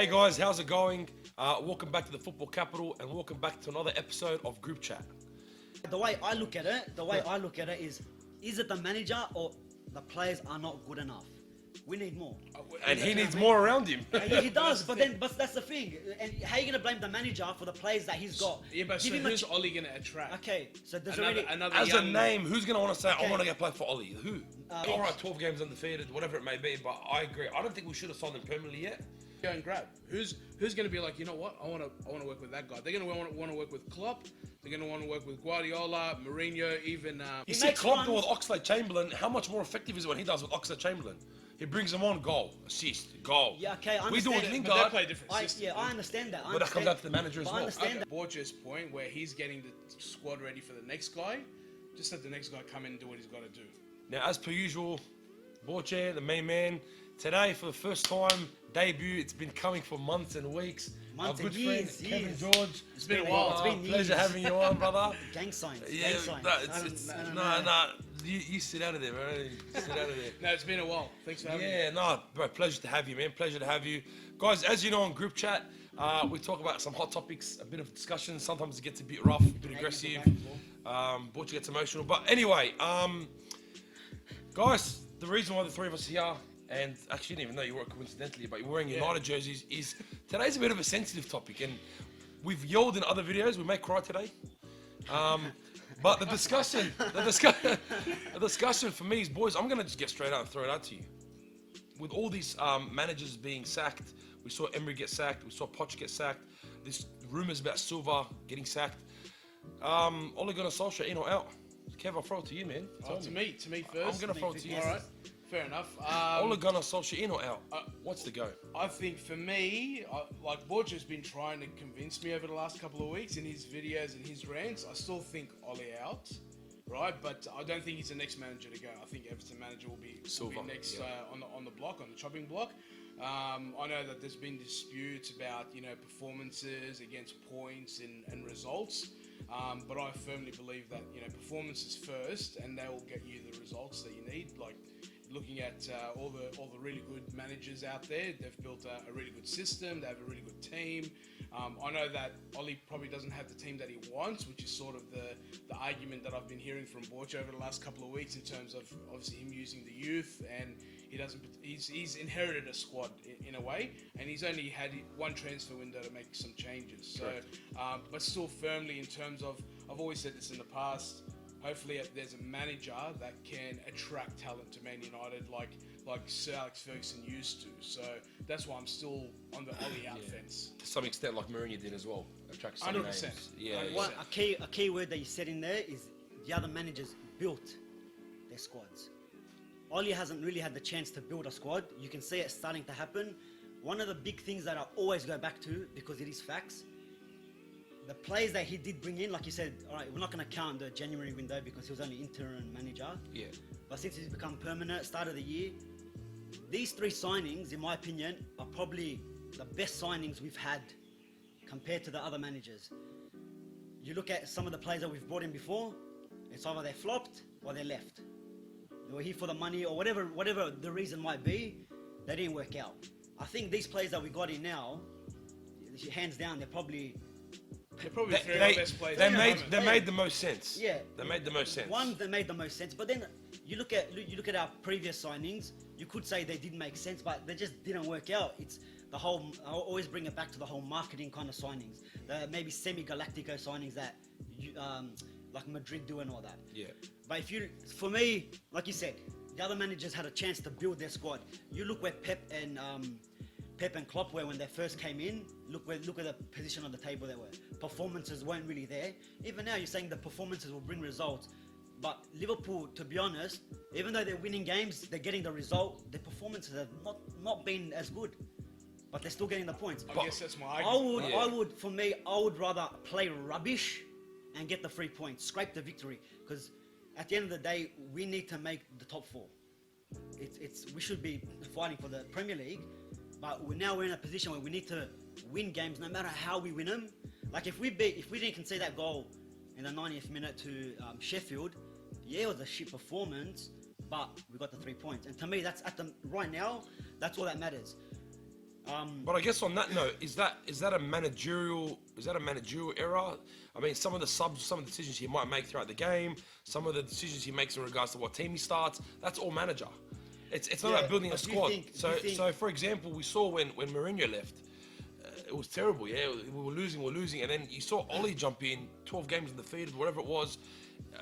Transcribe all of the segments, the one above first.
Hey guys, how's it going? Welcome back to the Football Capital and welcome back to another episode of Group Chat. The way I look at it is it the manager or the players are not good enough? We need more. And he needs more around him. Yeah, he does, but that's the thing. And how are you going to blame the manager for the players that he's got? Yeah, but so who's Ole going to attract? Okay, so there's Another As young... a name, who's going to want to say, Okay. I want to get played for Ole? Who? All right, 12 games undefeated, whatever it may be, but I agree. I don't think we should have signed him permanently yet. Go and grab. Who's going to be like, you know what? I want to work with that guy. They're going to want to work with Klopp. They're going to want to work with Guardiola, Mourinho, even. You see Klopp do with Oxlade-Chamberlain. How much more effective is it when he does with Oxlade-Chamberlain? He brings them on, goal, assist, goal. Yeah, okay, I We do understand with it, Lingard. But they play different systems. Yeah, I understand that. But that comes down to the manager as But I well. understand that. Borges' point where he's getting the squad ready for the next guy. Just let the next guy come in and do what he's got to do. Now, as per usual, Borche, the main man, today for the first time, debut. It's been coming for months and weeks. Months Our and good years, friend, Kevin years. George. It's been a while. It's been Pleasure years. having you on, brother. Gang signs. Yeah, Gang signs. no, you sit out of there, bro. You sit out of there. No, it's been a while. Thanks for having me. Yeah, no, bro, pleasure to have you, man. Pleasure to have you. Guys, as you know on Group Chat, we talk about some hot topics, a bit of discussion. Sometimes it gets a bit rough, a bit aggressive. Borch gets emotional. But anyway, guys, the reason why the three of us are here, and actually, you didn't even know you were coincidentally, but you're wearing United jerseys, is today's a bit of a sensitive topic. And we've yelled in other videos, we may cry today. But the discussion for me is, boys, I'm going to just get straight out and throw it out to you. With all these managers being sacked, we saw Emery get sacked, we saw Poch get sacked, there's rumours about Silva getting sacked. Ole Gunnar Solskjaer, in or out? Kev, I'll throw it to you, man. To me first. I'm going to throw it to you. All right. Fair enough. Ole Gunnar Solskjaer, in or out? What's the go? I think for me, like Borch has been trying to convince me over the last couple of weeks in his videos and his rants. I still think Ole out, right? But I don't think he's the next manager to go. I think Everton manager will be next on the block, on the chopping block. I know that there's been disputes about performances against points and results. But I firmly believe that performances first, and they will get you the results that you need. Like looking at all the really good managers out there, they've built a really good system. They have a really good team. I know that Ole probably doesn't have the team that he wants, which is sort of the argument that I've been hearing from Borch over the last couple of weeks in terms of obviously him using the youth, and he's inherited a squad in a way, and he's only had one transfer window to make some changes. So, but still firmly in terms of, I've always said this in the past, hopefully there's a manager that can attract talent to Man United like Sir Alex Ferguson used to. So that's why I'm still on the Ole out fence. To some extent, like Mourinho did as well. Attract some 100%. names. Yeah. 100%. A key word that you said in there is the other managers built their squads. Ole hasn't really had the chance to build a squad. You can see it starting to happen. One of the big things that I always go back to, because it is facts, the players that he did bring in, like you said, all right, we're not going to count the January window because he was only interim manager. Yeah. But since he's become permanent, start of the year, these three signings, in my opinion, are probably the best signings we've had compared to the other managers. You look at some of the players that we've brought in before, it's either they flopped or they left. They were here for the money or whatever the reason might be, they didn't work out. I think these players that we got in now, hands down, they're probably three of the best players. They made the most sense. Yeah. They made the most sense. One, they made the most sense. But then you look at our previous signings, you could say they did make sense, but they just didn't work out. It's the whole, I always bring it back to the whole marketing kind of signings. The maybe semi-galactico signings that like Madrid do and all that. Yeah. But for me, like you said, the other managers had a chance to build their squad. You look where Pep and Klopp were when they first came in. Look at the position on the table they were. Performances weren't really there. Even now, you're saying the performances will bring results. But Liverpool, to be honest, even though they're winning games, they're getting the result. Their performances have not been as good, but they're still getting the points. I guess that's my argument. I would rather play rubbish and get the 3 points, scrape the victory, because at the end of the day, we need to make the top four. We should be fighting for the Premier League, but we're in a position where we need to win games no matter how we win them. Like if we didn't concede that goal in the 90th minute to Sheffield, yeah, it was a shit performance, but we got the 3 points. And to me, right now, that's all that matters. But I guess on that note, is that a managerial error? I mean, some of the subs, some of the decisions he might make throughout the game, some of the decisions he makes in regards to what team he starts, that's all manager. It's not about building a squad. So for example, we saw when Mourinho left, it was terrible. Yeah, we were losing, and then you saw Ole jump in, 12 games undefeated, whatever it was.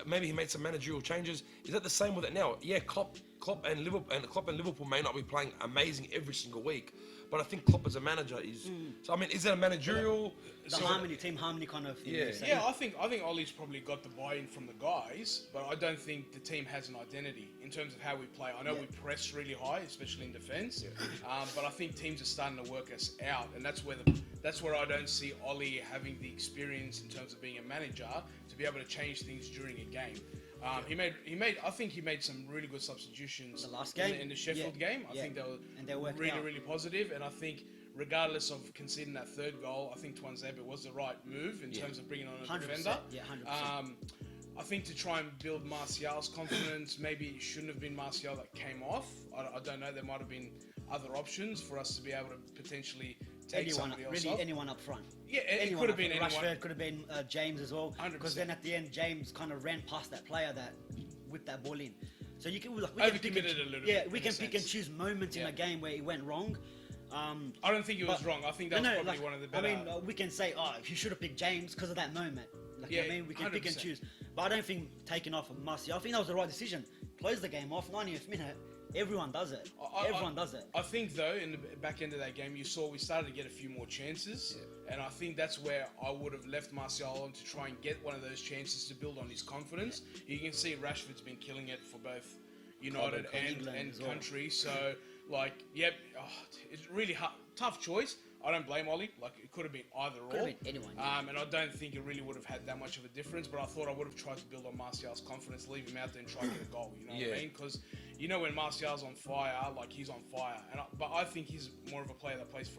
Maybe he made some managerial changes. Is that the same with it now? Yeah, Klopp and Liverpool may not be playing amazing every single week, but I think Klopp as a manager is. So I mean, is it a managerial? Team harmony kind of thing? Yeah, I think Ollie's probably got the buy-in from the guys, but I don't think the team has an identity in terms of how we play. I know we press really high, especially in defence, but I think teams are starting to work us out, and that's where I don't see Ollie having the experience in terms of being a manager to be able to change things during a game. I think he made some really good substitutions the last game in the Sheffield game. I think they were really positive, and I think regardless of conceding that third goal, I think Tuanzebe was the right move in terms of bringing on a 100%, defender. Yeah, 100%. I think to try and build Martial's confidence, maybe it shouldn't have been Martial that came off. I don't know. There might have been other options for us to be able to potentially take somebody else off. Anyone up front. Yeah, it could have been anyone. Rashford, could have been James as well. 100%. Because then at the end, James kind of ran past that player that whipped that ball in. So you can Overcommitted a little bit. Yeah, we can pick and choose moments in a game where it went wrong. I don't think he was wrong. I think that was probably one of the better. I mean, we can say, you should have picked James because of that moment. Like, I mean, we can 100%. pick and choose. But I don't think taking off of Martial, I think that was the right decision. Close the game off, 90th minute. Everyone does it. Everyone does it. I think, though, in the back end of that game, you saw we started to get a few more chances. Yeah. And I think that's where I would have left Martial on to try and get one of those chances to build on his confidence. Yeah. You can see Rashford's been killing it for both United and country. So, it's really hard. Tough choice. I don't blame Ollie. Like, it could have been either or. Could have been anyone. And I don't think it really would have had that much of a difference, but I thought I would have tried to build on Martial's confidence, leave him out there and try and get a goal. You know what I mean? Because, when Martial's on fire, he's on fire. But I think he's more of a player that plays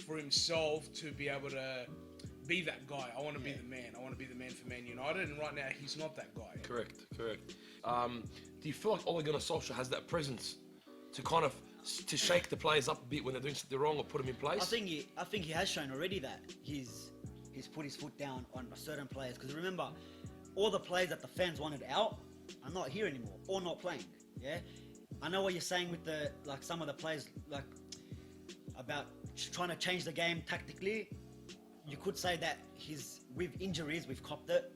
for himself to be able to be that guy. I want to be the man. I want to be the man for Man United. And right now, he's not that guy. Correct. Do you feel like Ole Gunnar Solskjaer has that presence to kind of to shake the players up a bit when they're doing something wrong or put them in place? I think he has shown already that he's put his foot down on certain players. Because remember, all the players that the fans wanted out are not here anymore or not playing. Yeah, I know what you're saying with some of the players about trying to change the game tactically. You could say that with injuries we've copped it.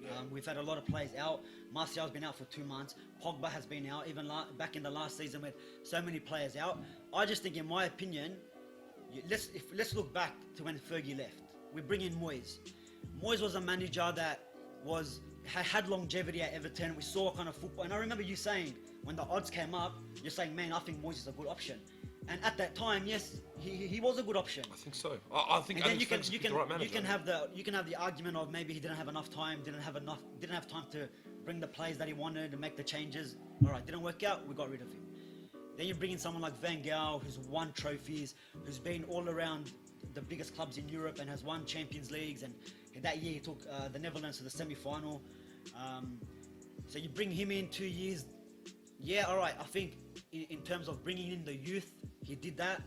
Yeah. We've had a lot of players out. Martial's been out for 2 months. Pogba has been out. Even back in the last season, with so many players out. I just think, in my opinion, let's look back to when Fergie left. We bring in Moyes. Moyes was a manager that had longevity at Everton. We saw kind of football, and I remember you saying when the odds came up, you're saying, "Man, I think Moyes is a good option." And at that time, yes, he was a good option. I think so. I think. And then you can have the argument of maybe he didn't have enough time, didn't have time to bring the players that he wanted and make the changes. All right, didn't work out. We got rid of him. Then you bring in someone like Van Gaal, who's won trophies, who's been all around the biggest clubs in Europe and has won Champions Leagues. And that year he took the Netherlands to the semi-final. So you bring him in 2 years. Yeah, all right. I think in terms of bringing in the youth, he did that,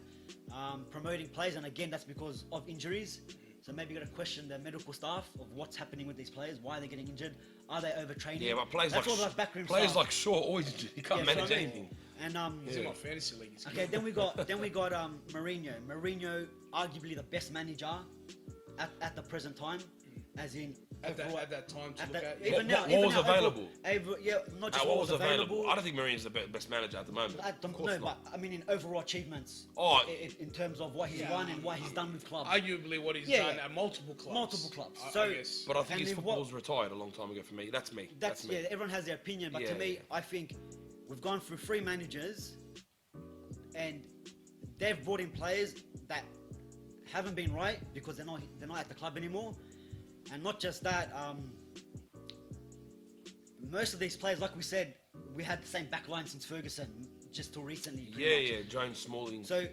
promoting players, and again, that's because of injuries. So maybe you got to question the medical staff of what's happening with these players. Why are they getting injured? Are they overtraining? Yeah, but players players like Shaw always injured. He can't manage anything. And he's in my fantasy league. Okay, then we got Mourinho. Mourinho, arguably the best manager at the present time, as in. At that time to look at. Even now, what was available? Not just what was available. I don't think Mourinho's the best manager at the moment. But I mean in overall achievements. In terms of what he's won and what he's done with clubs. Arguably what he's done at multiple clubs. But I think his football's retired a long time ago for me. That's me. That's me. Yeah, everyone has their opinion, but to me, I think we've gone through 3 managers, and they've brought in players that haven't been right because they're not at the club anymore. And not just that, most of these players, like we said, we had the same back line since Ferguson, just till recently. Yeah, Jones, Smalling. So,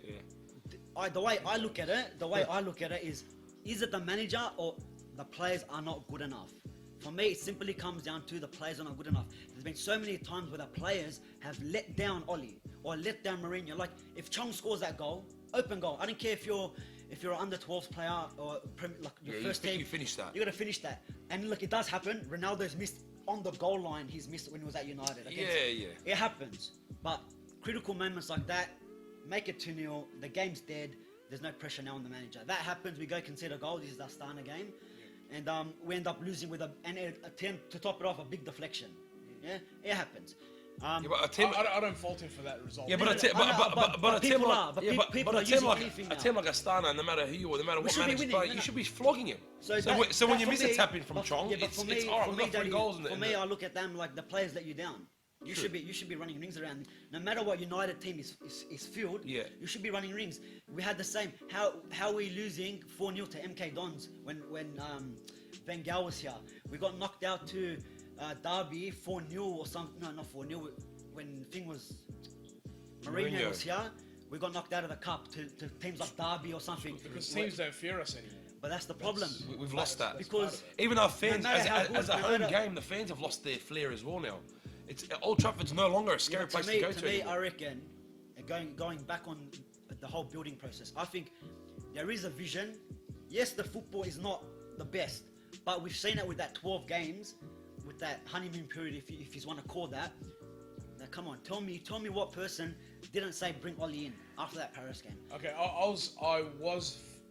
the way I look at it is it the manager or the players are not good enough? For me, it simply comes down to the players are not good enough. There's been so many times where the players have let down Ole or let down Mourinho. Like, if Chong scores that goal, open goal. I don't care if you're an under 12s player or like your first team. You finish that. You got to finish that. And look, it does happen. Ronaldo's missed on the goal line. He's missed when he was at United. Yeah. It happens. But critical moments like that, make it 2-0. The game's dead. There's no pressure now on the manager. That happens. We go concede a goal. This is the Astana game. And we end up losing with an attempt to top it off, a big deflection. Yeah, it happens. I don't fault him for that result. Yeah, but a team like Astana, no matter who you are, no matter what manager play, you should be flogging him. So when you miss a tap in from Chong, it's alright. We got 3 goals in For me, I look at them like the players let you down. You should be running rings around. No matter what United team is filled, you should be running rings. We had the same. How are we losing 4-0 to MK Dons when Van Gaal was here? We got knocked out to Derby 4-0 or something. No, not 4-0. When thing was Mourinho was here, we got knocked out of the cup to teams like Derby or something. Because teams don't fear us anymore. But that's the problem. We've lost that. Because even our fans, as a home game, the fans have lost their flair as well now. Old Trafford's no longer a scary place to go to. To me, I reckon, going back on the whole building process, I think there is a vision. Yes, the football is not the best, but we've seen it with that 12 games, with that honeymoon period, if you want to call that. Now, come on, tell me what person didn't say bring Ole in after that Paris game. Okay, I was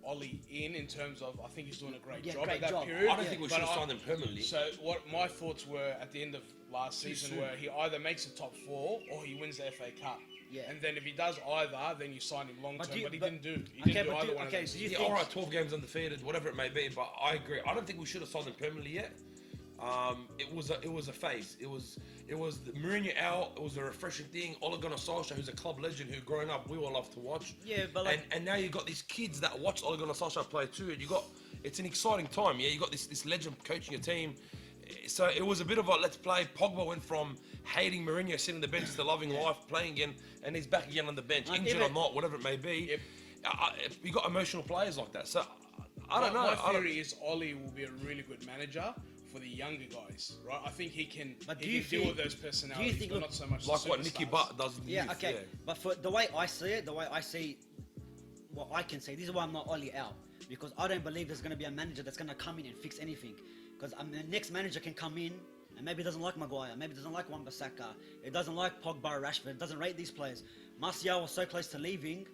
Ole in terms of I think he's doing a great job great at that job. period. I don't think we should have signed him permanently. So what my thoughts were at the end of last season were he either makes the top 4 or he wins the FA Cup. Yeah. And then if he does either, then you sign him long term. But he didn't do. He Okay, didn't do but either do- one okay, of so them. you Yeah, think- all right, 12 games undefeated, whatever it may be. But I agree. I don't think we should have signed him permanently yet. It was a phase. It was the Mourinho out. It was a refreshing thing. Ole Gunnar Solskjaer, who's a club legend, who growing up we all love to watch. Yeah, but like, and now you got these kids that watch Ole Gunnar Solskjaer play too. And it's an exciting time. Yeah, you got this legend coaching your team. So it was a bit of a let's play. Pogba went from hating Mourinho sitting on the bench to loving life, playing again, and he's back again on the bench, injured or not, whatever it may be. Yep. You got emotional players like that. So I don't know. My theory is Ole will be a really good manager for the younger guys, right? I think he can deal with those personalities, but not so much like the what Nicky superstars. Butt does. yeah, okay. But for the way I see it, what I can say, this is why I'm not Ole out, because I don't believe there's going to be a manager that's going to come in and fix anything. Because the next manager can come in and maybe doesn't like Maguire, maybe doesn't like Wan-Bissaka, it doesn't like Pogba or Rashford, it doesn't rate these players. Martial was so close to leaving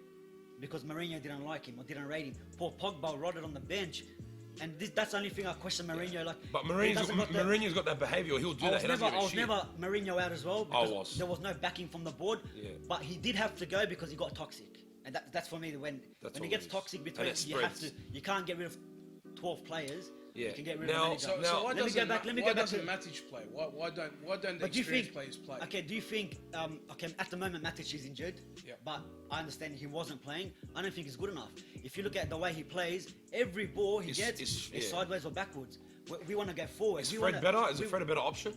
because Mourinho didn't like him or didn't rate him. Poor Pogba rotted on the bench. And that's the only thing I question Mourinho. Like, but Mourinho's got that behaviour. He'll do that. I was never Mourinho out as well. I was. There was no backing from the board. Yeah. But he did have to go because he got toxic. And that's for me when he gets toxic between you can't get rid of 12 players. Yeah. You can get rid of the manager. So why let me go back to Matic play? Why don't the experienced players play? Okay, do you think at the moment Matic is injured, but I understand he wasn't playing. I don't think he's good enough. If you look at the way he plays, every ball he gets is sideways or backwards. We want to go forward. Is Fred better? Is Fred a better option?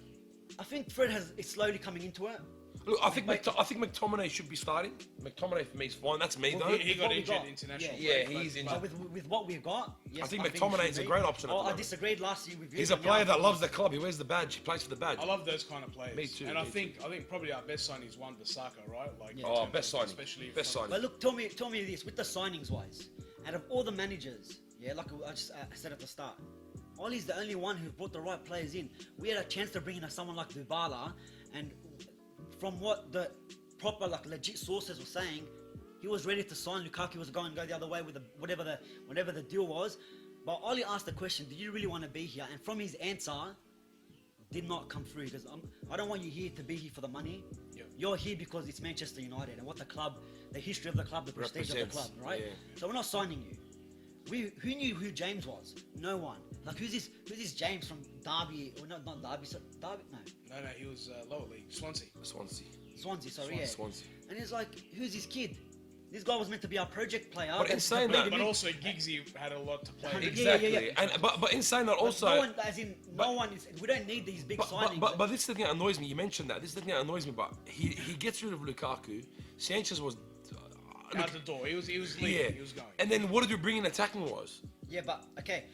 I think Fred is slowly coming into it. Look, I think McTominay should be starting. McTominay for me is fine. That's me though. He got injured international. Yeah, he's injured. But with what we've got, yes, I think McTominay is a great option. I disagreed last year with you. He's a player that loves the club. He wears the badge. He plays for the badge. I love those kind of players. Me too. And I think probably our best signing is Wan-Bissaka, right? Like best signing. Especially best signing. But look, tell me this with the signings wise, out of all the managers, like I just said at the start, Ole's the only one who brought the right players in. We had a chance to bring in someone like Dybala, and from what the proper legit sources were saying, he was ready to sign. Lukaku was going to go the other way with whatever the deal was. But Ole asked the question, do you really want to be here? And from his answer, did not come through. Because I don't want you here to be here for the money. Yep. You're here because it's Manchester United and what the club, the history of the club, the prestige of the club, right? Yeah. So we're not signing you. Who knew who James was? No one. Like who's this James from Derby? Or not Derby? Derby? No, he was lower league, Swansea. Swansea, sorry, Swansea. And it's like, who's this kid? This guy was meant to be our project player. But in saying that, but also Giggsy had a lot to play. Exactly. Yeah. And but in saying that also, we don't need these big signings. But this is the thing that annoys me. You mentioned that. This is the thing that annoys me. But he gets rid of Lukaku. Sanchez was out the door. He was leaving. Yeah. He was going. And then what did we bring in attacking was? Yeah, but okay,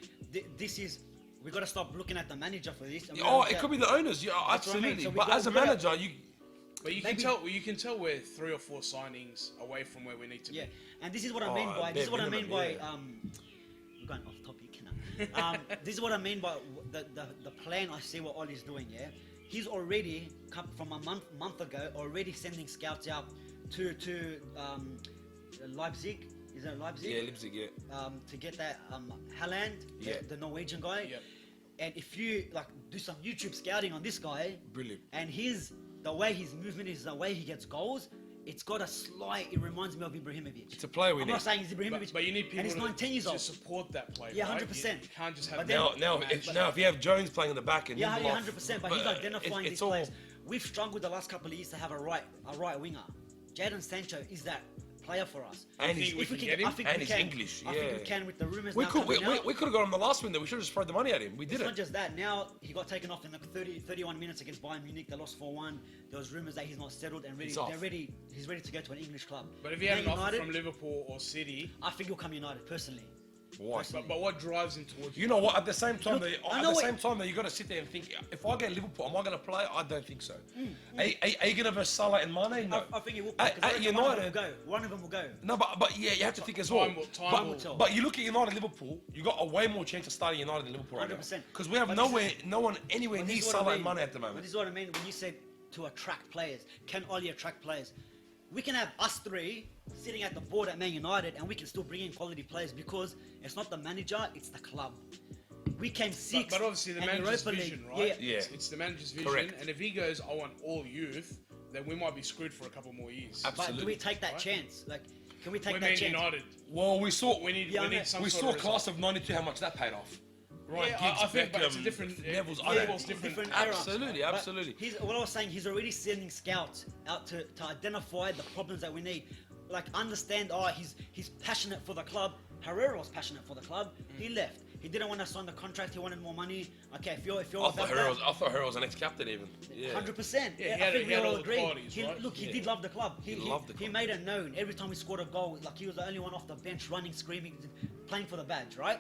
this is. We got to stop looking at the manager for this. It could be the owners. Yeah, absolutely. I mean. So but as a manager, But you can tell we're 3 or 4 signings away from where we need to be. Yeah, and this is what I mean by bare minimum, yeah. I'm going off topic now. This is what I mean by the plan I see what Ole's doing. Yeah, he's already come from a month ago already sending scouts out to Leipzig. Is that Leipzig? Yeah, Leipzig. Yeah. To get that Haaland, Yeah. the Norwegian guy. Yep. And if you like do some YouTube scouting on this guy, Brilliant. and the way his movement is, the way he gets goals, it reminds me of Ibrahimovic. It's a player we I'm need. not saying he's Ibrahimovic, But you need people and he's 19 years to old. support that play. Yeah, right? 100%. You can't just have But then- Now, if you have Jones playing in the back and Yeah, Lindelof, 100%. But he's identifying these all- players. We've struggled the last couple of years to have a right winger. Jadon Sancho is that player for us. And think he's, we can get him? I think And we he's can. English, I think yeah. we can with the rumours we now could coming out. we could have got him the last window. We should have just thrown the money at him. We It's did not it. just that. Now he got taken off in the 31 minutes against Bayern Munich. They lost 4-1. There was rumours that he's not settled and He's off. he's ready to go to an English club. But if he had an Man offer United, from Liverpool or City, I think he'll come United personally. Why? but what drives him towards You know what? At the same time, Look, I at know the what- same time, that you got to sit there and think: if I get Liverpool, am I going to play? I don't think so. Are you going to verse Salah and Mane? No. I think it will. 'Cause I At reckon one of them will United, go. One of them will go. no, but yeah, you have to think as well. Time will tell. But you look at United, Liverpool, you got a way more chance of starting United than Liverpool right now. 100%. Because we have But no one anywhere But near this is what Salah I and mean. Mane at the But moment. this is what I mean when you said to attract players. Can Ole attract players? We can have us three sitting at the board at Man United and we can still bring in quality players because it's not the manager, it's the club. We came sixth. But obviously the and manager's Europa League- vision, right? Yeah. It's the manager's vision. Correct. And if he goes, I want all youth, then we might be screwed for a couple more years. But do Absolutely. we take that Right. chance? Like, can we take We're that Man chance? United. Well, we saw We need Yeah, some we sort saw of class of '92 how much that paid off. Ryan Yeah, Giggs, I think, but it's a Beckham, different Neville's yeah, other- it's different. era. Absolutely, But absolutely. What I was saying, he's already sending scouts out to identify the problems that we need. Like, understand, he's passionate for the club. Herrera was passionate for the club. He left. He didn't want to sign the contract. He wanted more money. Okay, if you're I about thought Herrera was an ex-captain even. Yeah. 100%. Yeah, he I had- think he we had all all the agree. qualities, right? He Yeah. did love the club. He loved the He club. made it known every time he scored a goal. Like, he was the only one off the bench, running, screaming, playing for the badge, right?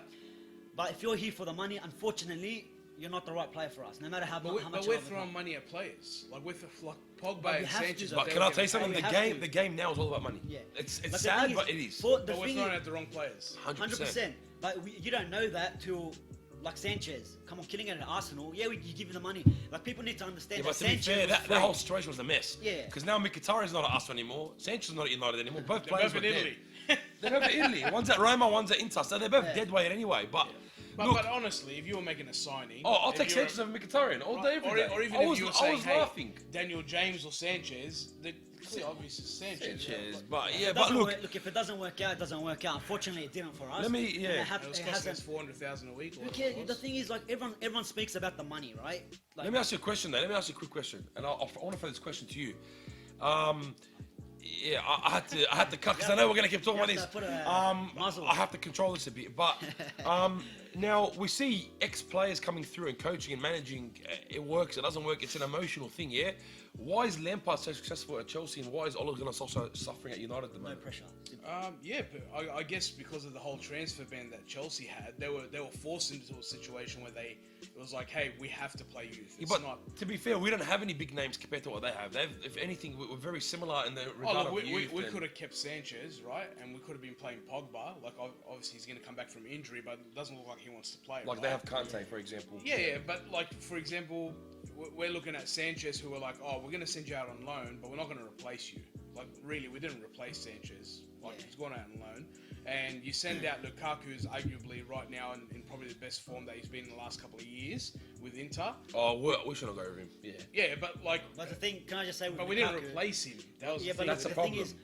But if you're here for the money, unfortunately, you're not the right player for us. No matter how, But how much. we're you love the club. throwing money at players. Like with like But Pogba we and have to, Sanchez. though. But can I tell you something? We The have to. the game now is all about money. Yeah. It's But the sad, thing but it is. For the But we're thing throwing is, at the wrong players. 100%. But you don't know that till, like, Sanchez. Come on, killing it at Arsenal. Yeah, you give him the money. Like, people need to understand Yeah, that but to be Sanchez fair, was that free. whole situation was a mess. Yeah. Because now Mkhitaryan's not at Arsenal anymore. Sanchez is not at United anymore. Both They're players both were in dead. Italy. They're both at Italy. One's at Roma, one's at Inter. So they're both Yeah. dead weight anyway. But But, look, but honestly, if you were making a signing, I'll if take you're a- Sanchez over Mkhitaryan all day, every day. or even I if was, you were I saying, was hey, laughing. Daniel James or Sanchez, the clear obvious is Sanchez. Sanchez, Like, but If yeah, it but doesn't look, work, if it doesn't work out, it doesn't work out. Unfortunately, it didn't for us. Let me- And yeah. it it was it costing us hasn't. 400,000 a week. or Who whatever cares? it The was. thing is, like, everyone speaks about the money, right? Like, let me ask you a question then. Let me ask you a quick question. And I want to throw this question to you. Yeah, I had to cut because I know we're going to keep talking You about have this. to put a muzzle. I have to control this a bit. But now we see ex-players coming through and coaching and managing. It works, it doesn't work. It's an emotional thing, yeah? Why is Lampard so successful at Chelsea and why is Ole Gunnar so suffering at United at the no moment? pressure. Yeah, but I guess because of the whole transfer ban that Chelsea had, they were forced into a situation where it was like, hey, we have to play youth. Yeah, It's but not. to be fair, we don't have any big names compared to what they have. If anything, we're very similar in the regard Oh, look, of we youth and- could have kept Sanchez, right? And we could have been playing Pogba. Like, obviously, he's going to come back from injury, but it doesn't look like he wants to play. Like right? they have Kante, for example. Yeah, but like, for example, we're looking at Sanchez, who are like, oh, we're going to send you out on loan, but we're not going to replace you. Like, really, we didn't replace Sanchez. Like, Yeah. he's gone out on loan. And you send out Lukaku, who's arguably right now in probably the best form that he's been in the last couple of years with Inter. Oh, we shouldn't go with him. Yeah. Yeah, but like, But the thing, can I just say, with but we didn't Lukaku- replace him. That was Yeah, the but thing. that's the the thing problem. is,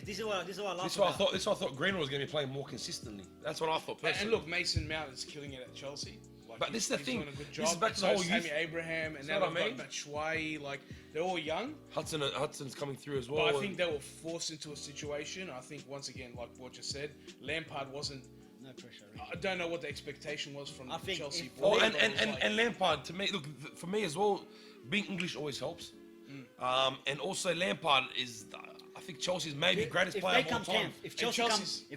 this is what I love This is why about. I thought Greenwood was going to be playing more consistently. That's what I thought And personally. look, Mason Mount is killing it at Chelsea. Like, But this is the he's thing. doing a good This job. is back to So the whole is youth- Tammy Abraham, and That's now what they've I got mean. Batshuayi. Like, they're all young. Hudson's coming through as well. But I think they were forced into a situation. I think once again, like what you said, Lampard wasn't. No pressure. Really. I don't know what the expectation was from I the think Chelsea if- board. Oh, and, but it was like- and Lampard, to me, look, for me as well, being English always helps. And also Lampard is, I think Chelsea's maybe greatest If player they of all come time. 10th, if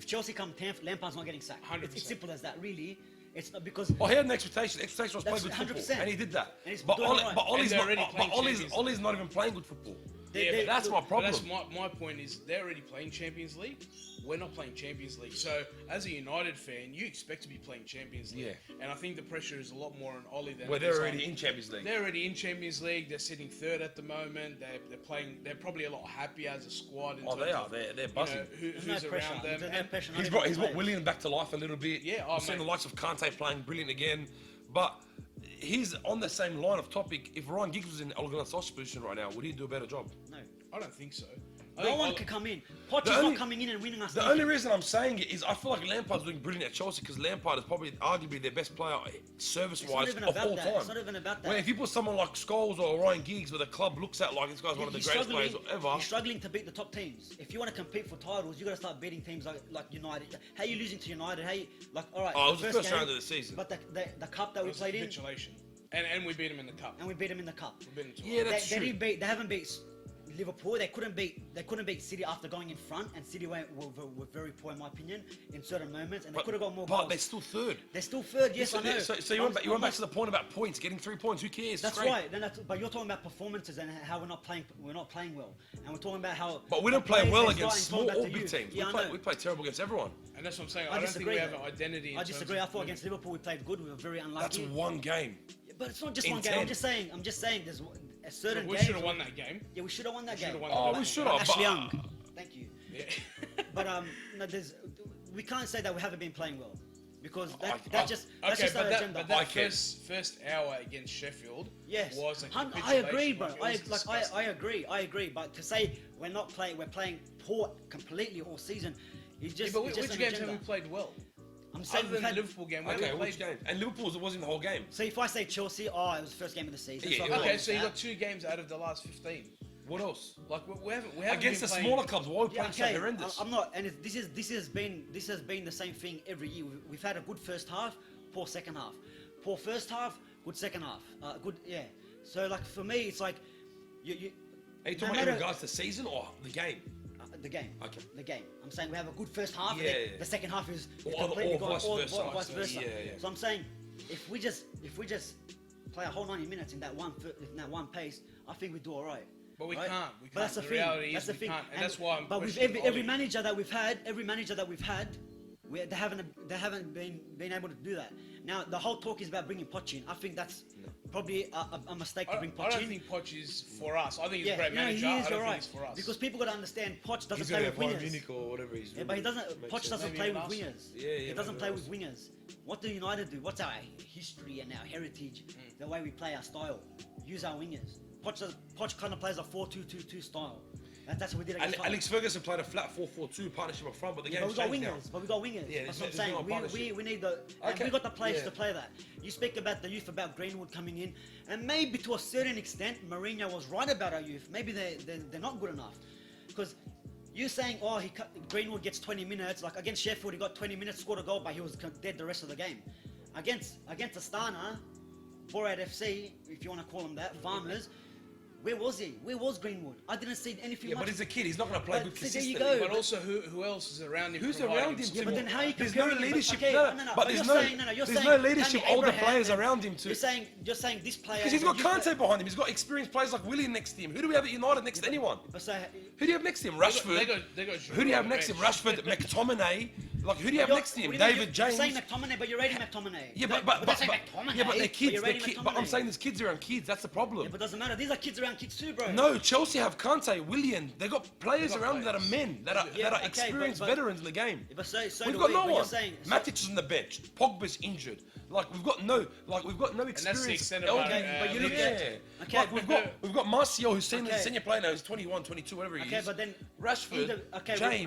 And Chelsea come 10th, Lampard's not getting sacked. 100%. It's simple as that. Really, it's not because. Oh, he had an expectation. The expectation was play That's good football, 100%. and he did that. And he's But doing Ole, it right. but Ole's And not, they're already but playing Ole's, Champions Ole's not even playing good football. but that's my But problem. that's my point is they're already playing Champions League. We're not playing Champions League. So as a United fan, you expect to be playing Champions League. Yeah. And I think the pressure is a lot more on Ole than Well, it they're is already on- in Champions League. They're already in Champions League. They're sitting third at the moment. They're playing. They're probably a lot happier as a squad. In Oh, terms they are. of, They're buzzing. There's no who's pressure. around them. There's no And- pressure. not He's even brought, the he's brought players. Willian back to life a little bit. Yeah, We've seen mate. the likes of Kante playing brilliant again. But he's on the same line of topic. If Ryan Giggs was in Ole In's position right now, would he do a better job? No. I don't think so. I No think one Ole- can come in. Poch The is only- not coming in and winning us. The anything. only reason I'm saying it is I feel like Lampard's doing brilliant at Chelsea because Lampard is probably arguably their best player service-wise even of about all that. time. It's not even about that. When if you put someone like Scholes or Ryan Giggs, where the club looks at like this guy's one of the He's greatest players ever. He's struggling to beat the top teams. If you want to compete for titles, you got to start beating teams like United. How you losing to United? How you like? All right. Oh, it was the first game, round of the season. But the cup that it we was played in, capitulation. And we beat them in the cup. and we beat them in the cup. We beat them twice. Yeah, that's they true. didn't beat. They haven't beat Liverpool. They couldn't beat City after going in front, and City were very poor in my opinion in certain moments, and they could have got more But goals. they're still third. They're still third. Yes, I know. So you went back to the point about points, getting 3 points. Who cares? That's It's great. right. But you're talking about performances and how we're not playing. We're not playing well, and we're talking about how. But we don't the play players well they're against starting small to talk or about big the youth. teams. Yeah, I know. We play terrible against everyone. And that's what I'm saying. I I don't think we disagree have there. an identity. In I terms disagree. of I thought winning. against Liverpool we played good. We were very That's unlucky. one game. But it's not just in one game. 10. I'm just saying. There's a certain We game. should have won that game. Yeah, we should have won that should game. have won Oh, that we game. should have. Ashley but- Young. Thank you. Yeah. But no, we can't say that we haven't been playing well because I- that's just our agenda. But that I can. first hour against Sheffield Yes, was a I agree, capitulation. bro. Like, it was disgusting. I agree. But to say we're playing poor completely all season, it's Yeah, just, but it's which just an games have agenda. we played well? I'm saying Other we've than had. the Liverpool game, where Okay, we which played. game? And Liverpool's wasn't the whole game. So if I say Chelsea, it was the first game of the season. Yeah, so I yeah, can't Okay, use so you that. got 2 games out of the last 15. What else? Like we haven't Against the been playing- smaller clubs, why are we Yeah, playing so okay. horrendous? I'm not, and this has been the same thing every year. We've had a good first half, poor second half, poor first half, good second half, good yeah. So like for me, it's like you Are you no talking about in matter- regards to season or the game? the game. Okay. The game. I'm saying we have a good first half. Yeah, and then yeah. the second half is Or completely gone, vice versa. vice versa. Yeah, yeah. So I'm saying if we just play a whole 90 minutes in that one pace, I think we do all right. But we right? can't. We But that's the can't. thing. reality That's is the we thing. can't. And that's why I'm But with questioning every Ole. manager that we've had, they haven't been able to do that. Now the whole talk is about bringing Poch in. I think that's probably a mistake to bring I Poch don't in. think Poch is for us. I think he's a Yeah, great no, manager. he I is don't alright. think he's for us. Because people got to understand, Poch doesn't He's play gonna with have Bayern wingers. Munich or whatever he's. Yeah, but he doesn't. Makes Poch sense. doesn't Maybe play even with Arsenal. wingers. Yeah, He doesn't maybe play with Arsenal. wingers. What do United do? What's our history and our heritage? The way we play our style. Use our wingers. Poch kind of plays a 4-2-2-2 style. That's what we did against Tottenham. Alex Ferguson played a flat 4-4-2 partnership up front, but the Yeah, but game's we got changed now. wingers. But we got wingers. Yeah, That's there's what I'm no saying. partnership. We need the. And Okay, we got the players yeah. to play that. You speak about the youth, about Greenwood coming in, and maybe to a certain extent, Mourinho was right about our youth. Maybe they're not good enough, because you're saying, Greenwood gets 20 minutes. Like against Sheffield, he got 20 minutes, scored a goal, but he was dead the rest of the game. Against Astana, Borat FC, if you want to call them that, Farmers. Where was he? Where was Greenwood? I didn't see anything. Yeah, much. but he's a kid. He's not going to play But good see, there you consistently. go. But also, who else is around him? Who's providing around him? support? Yeah, but then how are you There's no comparing him? leadership. Okay, No, no, but you're there's no. saying, you're There's saying no leadership. Tammy Older Abraham players and- around him too. You're saying this player. Because he's got Kante behind him. He's got experienced players like Willian next to him. Who do we have at United next to anyone? But so, Who do you have next to him? Rashford. They got Who do you have next to him? Rashford, McTominay. Like who do you have next to him? David James. You're saying McTominay, but you're rating McTominay. Yeah, Don't say McTominay. yeah, but they're kids. you're They're rating but I'm McTominay. saying there's kids around kids. That's the problem. Yeah, but doesn't matter. These are kids around kids too, bro. No, Chelsea have Kante, Willian. They got players They got around them that are players. men, that are Yeah, okay, experienced but- veterans in the game. Yeah, but so We've do got we, no but you're one. saying, Matic is on the bench. Pogba's injured. Like we've got no experience. that's the extent of elderly- our, but you look yeah. at- okay, like we've got Martial who's senior, Okay. senior player now. He's 21, 22, whatever he Okay, is. but then Rashford, James.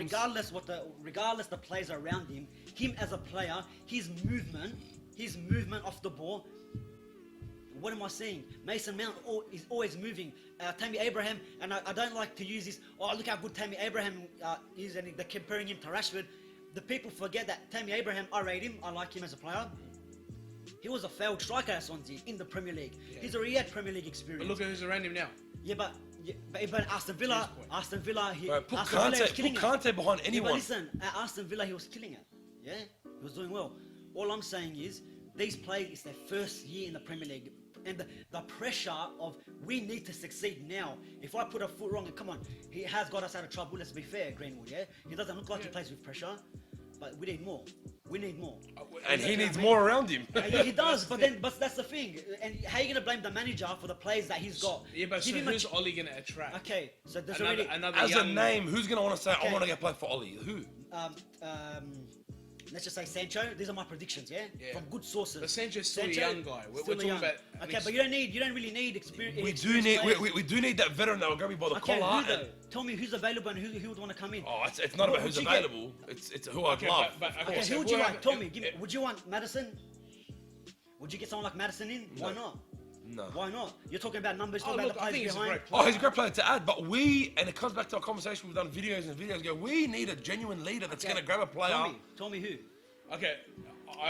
regardless the players around him as a player, his movement off the ball. What am I seeing? Mason Mount is always moving. Tammy Abraham, and I don't like to use this. Oh, look how good Tammy Abraham is, and they're comparing him to Rashford. The people forget that Tammy Abraham, I rate him. I like him as a player. He was a failed striker at Swansea in the Premier League. Yeah. He's already had Premier League experience. But look at who's around him now. Yeah, but Aston Villa, His point. Right, put Aston Villa was Kante killing it. behind Yeah, but anyone. listen, at Aston Villa he was killing it. Yeah, he was doing well. All I'm saying is these players, it's their first year in the Premier League. And the pressure of we need to succeed now. If I put a foot wrong, and come on, he has got us out of trouble. Let's be fair, Greenwood. Yeah, he doesn't look like he plays with pressure, but we need more. We need more. And he needs more around him. Yeah, he does, but that's the thing. And how are you gonna blame the manager for the players that he's got? Yeah, but so Give him a who's Ole gonna attract? Okay, so there's Another, already another As a young name, who's gonna want to say, Okay. I want to get play for Ole? Who? Let's just say Sancho. These are my predictions, yeah, Yeah. from good sources. But Sancho's still a young guy. We're still talking young. about Okay, but you don't really need experience. We do need we do need that veteran that will grab you by the Okay, collar. who though? Tell me who's available and who would want to come in. Oh, it's not about What who's would you get? available. It's who I'd Okay, love. Okay, so who would you we'll want? have- Tell me. Would you want Madison? Would you get someone like Madison in? Why not? No. Why not? You're talking about numbers, Oh, talking look, about the I players think he's a behind. great player. Oh, he's a great player to add, but and it comes back to our conversation we've done videos and videos ago. We need a genuine leader that's Okay, going to grab a player. Tell me who. Okay,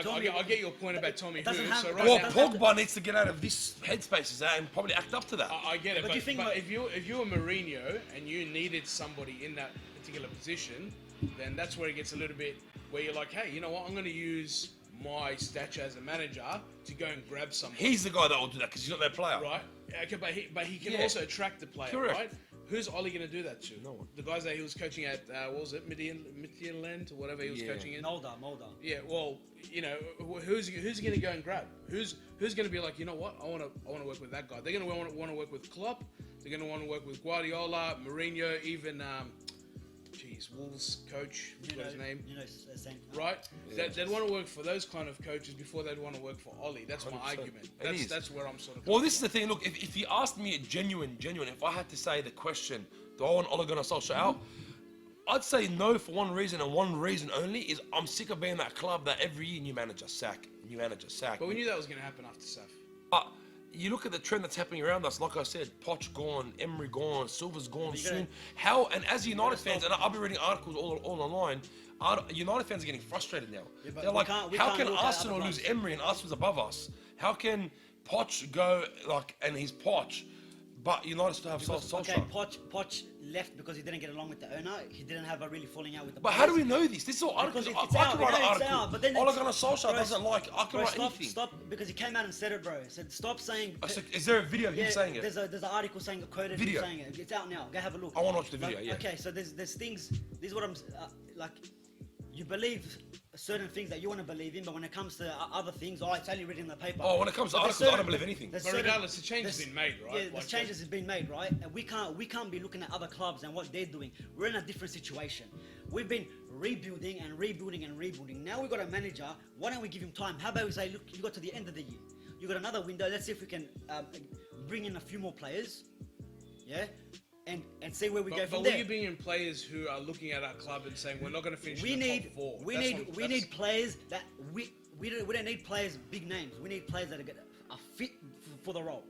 Tommy- I get your point about Tommy. It doesn't Who, have- so it right Well, now, doesn't- Pogba needs to get out of this headspace and probably act up to that. I get it, But but, you think but like- if you were Mourinho and you needed somebody in that particular position, then that's where it gets a little bit where you're like, hey, you know what? I'm going to use my stature as a manager to go and grab someone. He's the guy that will do that because he's not their player. Right. Okay, but he can Yeah. also attract the player, Correct. right? Who's Ole going to do that to? No one. The guys that he was coaching at, what was it, Midtjylland or whatever he was Yeah. coaching in. Mulder. Yeah, well, you know, who's going to go and grab? Who's going to be like, you know what? I want to work with that guy. They're going to want to work with Klopp. They're going to want to work with Guardiola, Mourinho, even Wolves coach. What's his name? Right? Yeah. They'd want to work for those kind of coaches before they'd want to work for Ole. That's my 100%. argument. It is. That's where I'm sort of. Well, this is the thing. Look, if you asked me a genuine, if I had to say the question, do I want Ole Gunnar Solskjaer out? I'd say no for one reason and one reason only is I'm sick of being that club that every year new manager sack. But we knew that was going to happen after Saf. But you look at the trend that's happening around us. Like I said, Poch gone, Emery gone, Silva's gone you soon. gotta- And as United fans, and I'll be reading articles all online. United fans are getting frustrated now. Yeah, but They're we like, can't how look can at other Arsenal lose clubs. Emery and Arsenal's above us? How can Poch go and he's Poch, but United still have Solskjaer? Okay, Poch left because he didn't get along with the owner. He didn't have a really falling out with the But players. how do we know this? This is all articles. Because I it's can out, write an it's article. out, but then Ole it's- Gunnar Solskjaer Bro, doesn't like. I can Bro, write stop, anything. stop, because he came out and said it, bro. He said, stop saying... Is there a video of him saying it? There's an article saying, quoted him Video. saying it. It's out now. Go have a look. I wanna watch the video, yeah. Okay, so there's things... This is what I'm... like, you believe certain things that you want to believe in, but when it comes to other things, it's only written in the paper. Oh, when it comes to But there's articles, I don't believe anything. there's But regardless, the change has there's- been made, right? Yeah, Like the changes has been made, right? And we can't be looking at other clubs and what they're doing. We're in a different situation. We've been rebuilding and rebuilding and rebuilding. Now we've got a manager. Why don't we give him time? How about we say, look, you got to the end of the year. You got another window. Let's see if we can bring in a few more players. Yeah? And see where we go But from will there. you bring in players who are looking at our club and saying we're not going to finish We in the need top four? we need players that we don't need players big names. We need players that are fit for the role,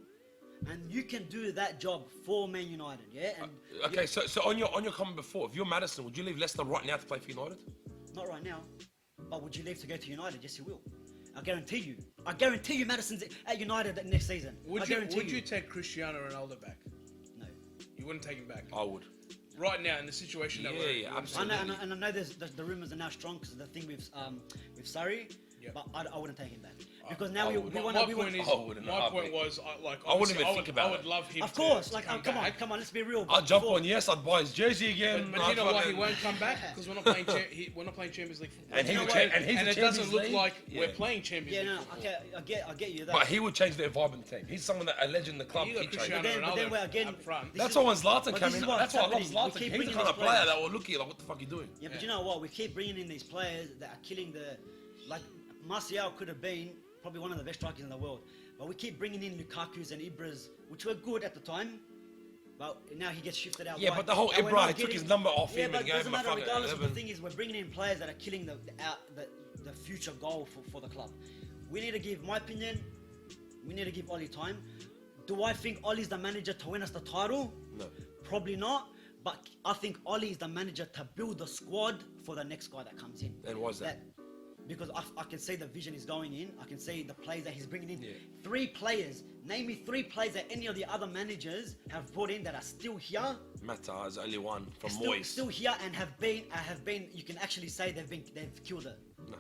and you can do that job for Man United. Yeah. And Okay, so on your comment before, if you're Madison, would you leave Leicester right now to play for United? not right now, but would you leave to go to United? Yes, you will. I guarantee you. I guarantee you, Madison's at United next season. I Would guarantee you take Cristiano Ronaldo back? No. You wouldn't take him back. I would. Right now, in the situation that Yeah, we're in. yeah, you wouldn't absolutely. take him I know the rumours are now strong because of the thing with Surrey, Yep. but I wouldn't take him back because now I we would. want My to. point is, I wouldn't my have point it. was, like, I wouldn't obviously, even think about I would it. love him. Of course, to like come come on, back. let's be real. I'd jump Before- on, yes, I'd buy his jersey again. But I'd you know why he fucking- won't come back? Because we're not playing. We're not playing Champions League football. And he You would know change, what? and he's And the it doesn't Champions look League. like Yeah. we're playing Champions Yeah, League no, football. okay, I get you. That. But he would change the vibe in the team. He's someone that a legend in the club. You got He Cristiano changed. But then Ronaldo we're again- up front. this That's is- why when Zlatan but came this in, is what's that's why I love happening. We Zlatan. keep He's the bringing kind of these player players. that will look at you like, what the fuck are you doing? Yeah, but you know what? We keep bringing in these players that are killing like Martial could have been probably one of the best strikers in the world, but we keep bringing in Lukaku's and Ibras, which were good at the time. But now he gets shifted out. Yeah, wide. but the whole And we're Ibra, not he took getting- his number off yeah, him but and it gave doesn't him a matter. fucking Regardless of the 11. thing is, we're bringing in players that are killing the future goal for the club. We need to give, my opinion, we need to give Ole time. Do I think Ole's the manager to win us the title? No. Probably not. But I think Ole is the manager to build the squad for the next guy that comes in. And why's that? Because I can see the vision he's going in. I can see the players that he's bringing in. Yeah. 3 players. Name me 3 players that any of the other managers have brought in that are still here. Mata is only one from still, Moyes. still here and have been. You can actually say they've killed it. No.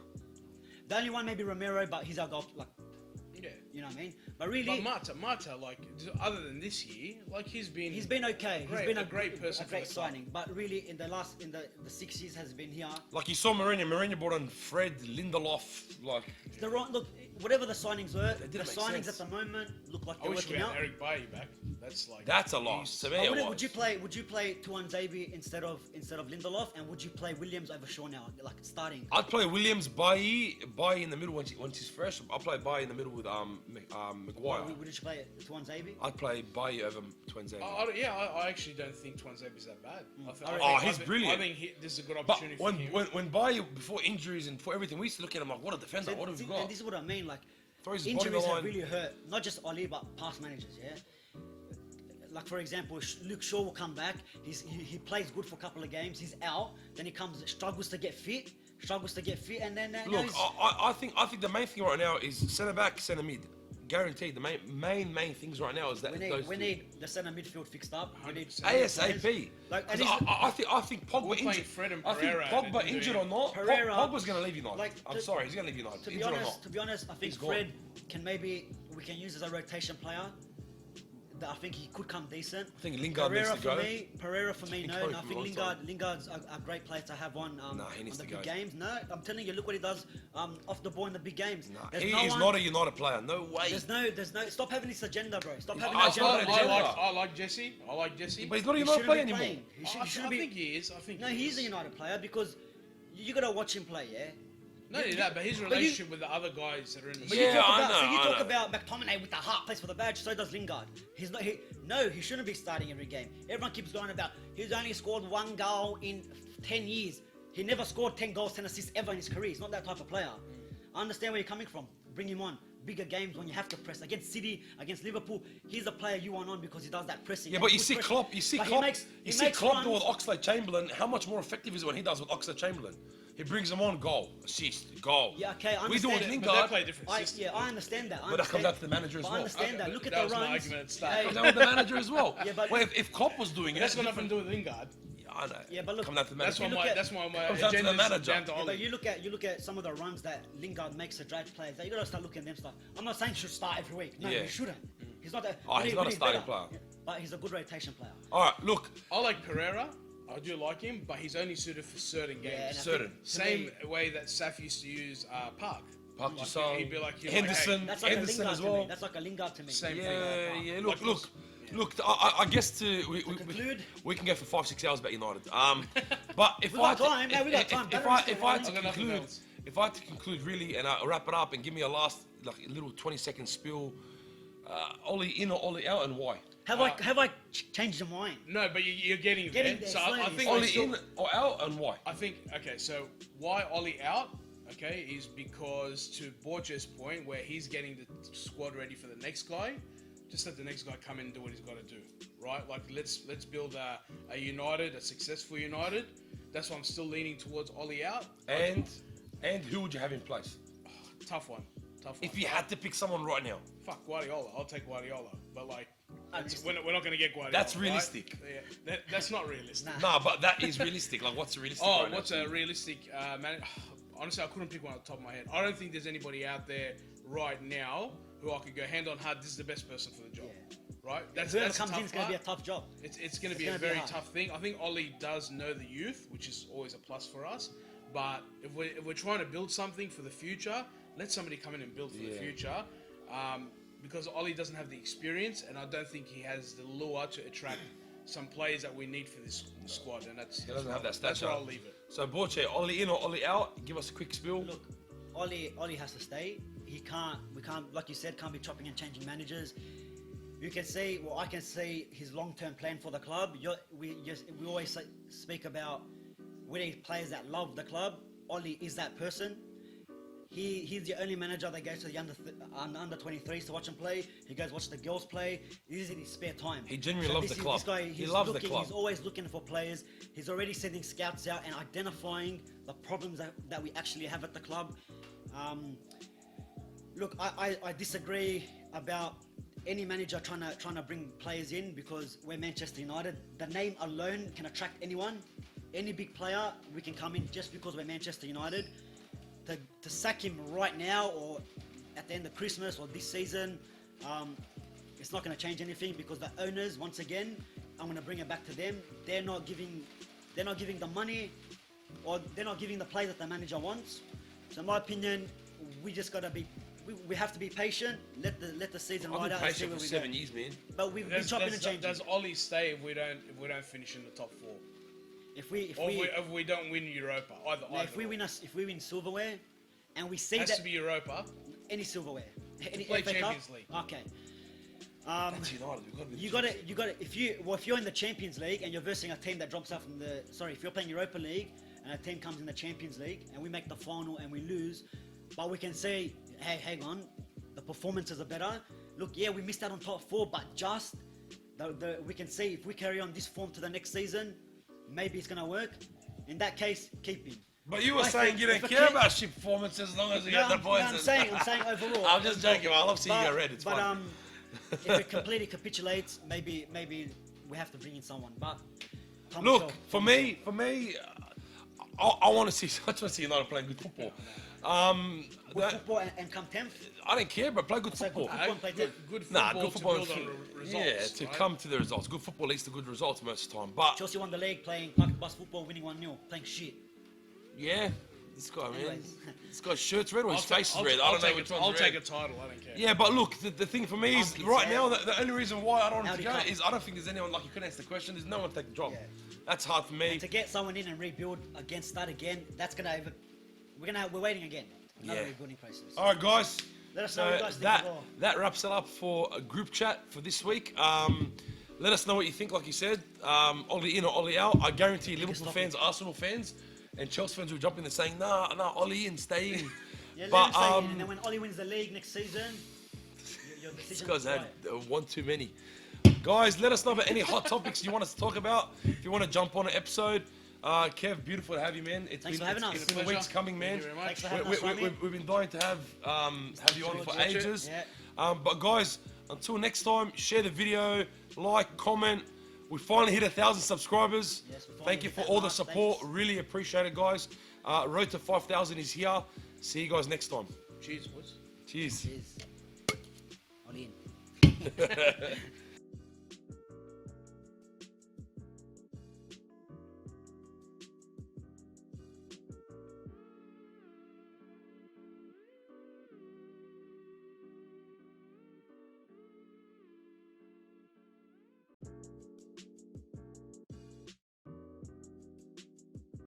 The only one maybe Romero, but he's our goal. Like, Yeah. You know what I mean? But really, But Mata, like other than this year, like he's been okay. great, he's been a great person, a great for the club. signing. But really, in the 6 years has been here. Like you saw Mourinho brought on Fred, Lindelof, like The wrong look. Whatever the signings were, the didn't make signings sense. at the moment look like I they're wish we working had out. Eric Bailly back. That's like that's a loss. he's- To me, But it was. would you play Tuan Xavier instead of Lindelof, and would you play Williams over Shaw now, like starting? I'd play Williams, Bailly in the middle once he's fresh. I'll play Bailly in the middle with Maguire. Wouldn't you play Tuan Xavier? I'd play Bailly over Twins. I actually don't think Tuan Xavier's that bad. He's brilliant. I think this is a good But opportunity for him. when Bailly, before injuries and before everything, we used to look at him like, what a defender, what have we got? And this is what I mean, like Throws his body injuries on the have line. really hurt not just Ole but past managers. Yeah, like for example, Luke Shaw will come back. He plays good for a couple of games. He's out. Then he struggles to get fit, and then now Look, he's, I think the main thing right now is centre back, centre mid. Guaranteed. The main things right now is that we need the centre midfield fixed up. We need 100%. ASAP. Like, 'Cause and I think We're Pogba playing injured. Fred and I think Pereira Pogba and injured doing- or not, Pereira- Pogba's going to leave United. like, I'm to- sorry, he's going to leave United. To be Injured or honest, not. I think He's gone. Fred we can use as a rotation player. I think he could come decent. I think Lingard needs to go. Pereira for me, He's no. been No, I going think for a long time. Lingard's a great player to have on. Nah, he needs on the to big go. games. No, I'm telling you, look what he does off the ball in the big games. Nah, There's he no is one- not a United player. No way. There's no. Stop having this agenda, bro. Stop having I that agenda. started agenda. I like Jesse. I like Jesse. But he's not a He United shouldn't player be anymore. playing. He shouldn't I be. think he is. I think No, he is a United player because you gotta watch him play. Yeah. Not only that, but his you- relationship with the other guys that are in the But Yeah, you talk I about, know, so you I talk know. about McTominay with the heart plays for the badge, so does Lingard. He's not. He shouldn't be starting every game. Everyone keeps going about he's only scored 1 goal in 10 years. He never scored 10 goals, 10 assists ever in his career. He's not that type of player. I understand where you're coming from. Bring him on. Bigger games when you have to press against City, against Liverpool. He's a player you want on because he does that pressing. Yeah, and but you good see pressing. Klopp. You see But Klopp. he makes Klopp do runs. with Oxlade-Chamberlain. How much more effective is it when he does with Oxlade-Chamberlain? He brings them on, goal, assist, goal. Yeah, okay, I We do understand with it, But they Lingard. play different systems. I understand that. But that comes down to the manager as But well. I understand Okay, that. but Look at that the was my runs. argument at the start. Hey, Comes down with the manager as well. Yeah, but- well, if Klopp was doing it, That's got nothing to do with Lingard. I know. Yeah, but look- come down to the That's manager. why look at- that's why my Comes down to the agenda is manager. down to Yeah, Ole. but you look at some of the runs that Lingard makes to drag players. You gotta start looking at them stuff. I'm not saying he should start every week. No, Yeah. he shouldn't. He's not that. Oh, he's not a he's starting better. player. But he's a good rotation player. All right, look. I like Pereira. I do like him, but he's only suited for certain games. Yeah, and I Certain. think, to Same me, way that Saf used to use Park. Park Like, Ji-sung, he'd be like, Henderson, that's like Henderson a Lingard as to me. well. That's like a Lingard to me. Same thing. Yeah, Park. yeah. Like Look. I guess we conclude? we can go for 5-6 hours about United. But if We I got time, yeah, we got time. if Don't I understand had what to I got nothing conclude, else. if I had to conclude really and wrap it up and give me a last like a little 20-second spiel, Ole in or Ole out and why? Have I changed your mind? No, but you're getting Getting there. there So I slowly, think Ole I still- in or out and why? I think okay. So why Ollie out? Okay, is because to Borges' point, where he's getting the squad ready for the next guy. Just let the next guy come in and do what he's got to do, right? Like let's build a United, a successful United. That's why I'm still leaning towards Ollie out. And who would you have in place? Tough one. If you had to pick someone right now, Fuck Guardiola, I'll take Guardiola. But like, Unrealistic. we're not going to get Guardiola. That's right? realistic. Yeah, that's not realistic. Nah. nah, but that is realistic. Like, what's realistic? Oh, right what's now? a realistic man? Honestly, I couldn't pick one off the top of my head. I don't think there's anybody out there right now who I could go hand on heart. This is the best person for the job, right? Whoever that's comes a in tough is going to be a part. tough job. It's going to it's be gonna a be very hard. tough thing. I think Ollie does know the youth, which is always a plus for us. But if we're trying to build something for the future, let somebody come in and build for the Yeah. future. Because Ollie doesn't have the experience, and I don't think he has the lure to attract some players that we need for this squad. And He doesn't have that that's stature. where I'll leave it. So, Borche, Ole in or Ole out? Give us a quick spiel. Look, Oli has to stay. We can't, like you said, can't be chopping and changing managers. You can see, I can see his long-term plan for the club. We always speak about we need players that love the club. Oli is that person. He's the only manager that goes to the under 23s to watch them play. He goes watch the girls play. This is in his spare time. He genuinely loves the club. This guy, He loves the looking, club. He's always looking for players. He's already sending scouts out and identifying the problems that we actually have at the club. Look, I disagree about any manager trying to bring players in because we're Manchester United. The name alone can attract anyone. Any big player, we can come in just because we're Manchester United. To sack him right now or at the end of Christmas or this season, it's not going to change anything because the owners, once again, I'm going to bring it back to them. They're not giving the money, or they're not giving the play that the manager wants. So in my opinion, we just got to be. We have to be patient. Let the season I've ride been out and see patient where for we 7 go. years, man. But we've been chopping and changing. Does Ole stay if we don't finish in the top 4? If we don't win Europa, either. if we win silverware, and we see has that to be Europa. any silverware, any play FA Cup, Champions League. okay. That's United. We've got to be You got to. If you're in the Champions League and you're versing a team that drops out from the, if you're playing Europa League and a team comes in the Champions League and we make the final and we lose, but we can say, hey, hang on, the performances are better. Look, yeah, we missed out on top 4, but just we can see if we carry on this form to the next season, maybe it's gonna work. In that case, keep him. But you were I saying think you don't if a care kid- about shit performance as long as you get the points. I'm saying overall. I'm just joking. I love seeing you But- go red. It's but fun. if it completely capitulates, maybe we have to bring in someone. But time will Look, tell. for me, I want to see. I just want to see United playing good football. Good football and come 10th. I don't care, but play good So football. good football and play 10th. Good football, Nah, good football. to build on results. Yeah, to right? come to the results. Good football leads to good results most of the time. But Chelsea won the league playing park the bus football, winning 1-0, playing shit. yeah, this guy, man. Anyways. This guy's shirt's red or his face is I'll red. I don't know which one's I'll red. take a title. I don't care. Yeah, but look, the thing for me is Pumpkins, right yeah. now the only reason why I don't want him to go How'd he is I don't think there's anyone like you couldn't answer the question. There's no one to take the job. Yeah. That's hard for me. To get someone in and rebuild again, start again, that's gonna. We're waiting again. Another Yeah. rebuilding process. All right, guys. Let us know what you guys think that as well. that wraps it up for a group chat for this week. Let us know what you think. Like you said, Ole In or Ole Out. I guarantee Liverpool topic. fans, Arsenal fans, and Chelsea fans will jump in and saying, nah, Ole In, stay in. Yeah, let but him stay in, and then when Ollie wins the league next season, your this decision guy's is had right. one too many. Guys, let us know about any hot topics you want us to talk about. If you want to jump on an episode, Kev, beautiful to have you, man. Thanks for having us. It's been Pleasure. weeks coming, man. Thank you very Thanks much. for having us, Rami. We've been dying to have you on for Watch it. ages. Yeah. But guys, until next time, share the video, like, comment. We finally hit 1,000 subscribers. Yes, we finally Thank you hit for that all the mark. support. Thanks. Really appreciate it, guys. Road to 5,000 is here. See you guys next time. Cheers, boys. Cheers. Cheers. Ollie In.